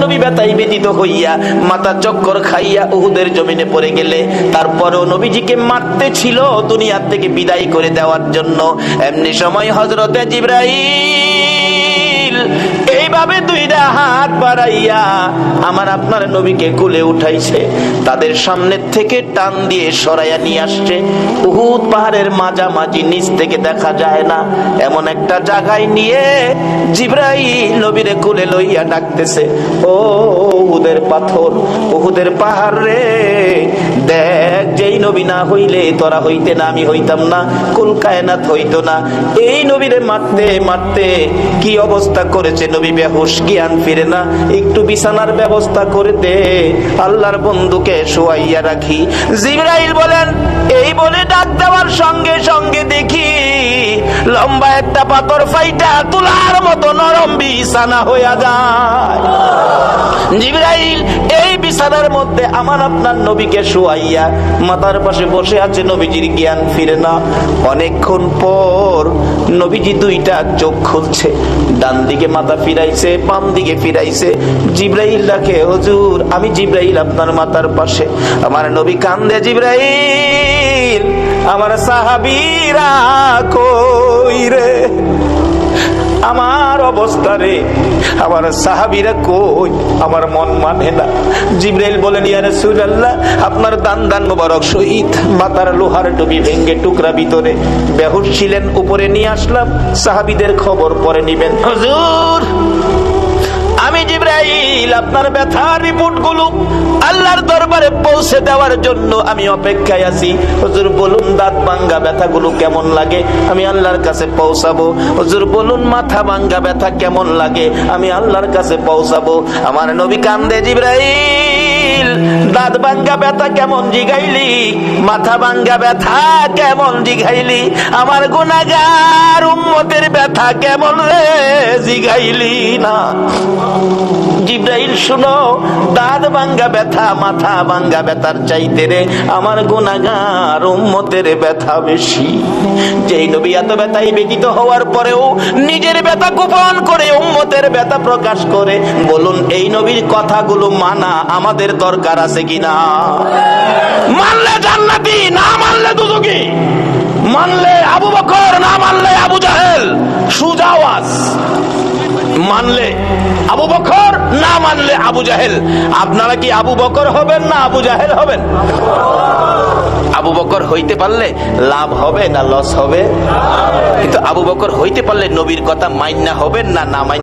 নবী ব্যথায় ব্যথিত হইয়া মাথা চক্কর খাইয়া উহুদের জমিনে পড়ে গেলে তারপরেও নবীজিকে মারতে ছিল দুনিয়া থেকে বিদায় করে দেওয়ার জন্য। এমনি সময় হযরতে জিবরাইল এইভাবে দুইটা হাত বাড়াইয়া আমার আপনার নবীকে কোলে উঠাইছে, তাদের সামনে থেকে টান দিয়ে সরাইয়া নিয়ে আসছে। উহুদ পাহাড়ের মাঝামাঝি নিচ থেকে দেখা যায় না এমন একটা জায়গায় নিয়ে জিবরাইল নবীরে কোলে লইয়া ডাকতেছে, ও উহুদের পাথর, উহুদের পাহাড় রে, দেখ যেই নবী না হইলে তোরা হইতে না, আমি হইতাম না, কুল কায়নাত হইতো না। এই নবীরে মারতে মারতে কি অবস্থা করেছে, নবী বেহুশ, জ্ঞান ফিরে না, একটু বিছানার ব্যবস্থা করে দে, আল্লাহর বন্ধুকে শোয়াইয়া রাখি। জিবরাইল বলেন, এই বলে ডাক দেওয়ার সঙ্গে সঙ্গে দেখি লম্বা একটা পাথর ফাইটা তুলার মতো নরম বিছানা হইয়া যায়। জিবরাইল এই বিছানার মধ্যে আমার আপনার নবীকে শোয়াইয়া মাথার পাশে বসে আছে, নবীজির জ্ঞান ফিরে না। অনেকক্ষণ পর নবীজি দুইটা চোখ খুলছে, ডান দিকে মাথা ফিরাইছে, বাম দিকে ফিরাইছে। জিবরাইল ডাকে, হুজুর আমি জিবরাইল আপনার মাথার পাশে। আমার নবী কান্দে, জিবরাইল আমার সাহাবীরা কই রে, আমার অবস্থা রে, আমার সাহাবীরা কই, আমার মন মানে না। জিবরাইল বলেন, ইয়া রাসূলুল্লাহ আপনার দান দান মোবারক শহীদ, মাথার লোহার টুপি ভেঙ্গে টুকরা ভিতরে, বেহুশ ছিলেন, উপরে নিয়ে আসলাম, সাহাবীদের খবর পরে নিবেন। হুজুর আমি জিবরাইল আপনার ব্যথার রিপোর্ট গুলো আল্লাহর দরবারে পৌঁছে দেওয়ার জন্য আমি অপেক্ষায় আছি। হুজুর বলুন দাঁত ভাঙ্গা ব্যথাগুলো কেমন লাগে, আমি আল্লাহর কাছে পৌঁছাবো। হুজুর বলুন মাথা ভাঙ্গা ব্যথা কেমন লাগে, আমি আল্লাহর কাছে পৌঁছাবো। আমার নবী কান্দে, জিবরাইল দাঁত ভাঙ্গা ব্যথা কেমন জিগাইলি, মাথা ভাঙ্গা ব্যথা কেমন জিগাইলি, আমার গুনাহগার উম্মতের ব্যথা কেমন রে জিগাইলি না। জিবরাইল শুনো, দাঁত ভাঙ্গা ব্যথা মাথা ভাঙ্গা ব্যথার চাইতে রে আমার গুনাহগার উম্মতের ব্যথা বেশি। যেই নবী এত ব্যথায় ব্যথিত হওয়ার পরেও নিজের ব্যথা গোপন করে উম্মতের ব্যথা প্রকাশ করে, বলুন এই নবীর কথাগুলো মানা আমাদের দরকার আছে কিনা? মানলে জান্নাতি, না মানলে দুজকি। মানলে আবু বকর, না মানলে আবু জাহেল। সুজা আওয়াজ, মানলে আবু বকর, না মানলে আবু জাহেল। আপনারা কি আবু বকর হবেন না আবু জাহেল হবেন? আবু বকর হইতে পারলে লাভ হবে না লস হবে? কিন্তু আবু বকর হইতে পারলে নবীর কথা মাইন্না হবেন না না মাইন্না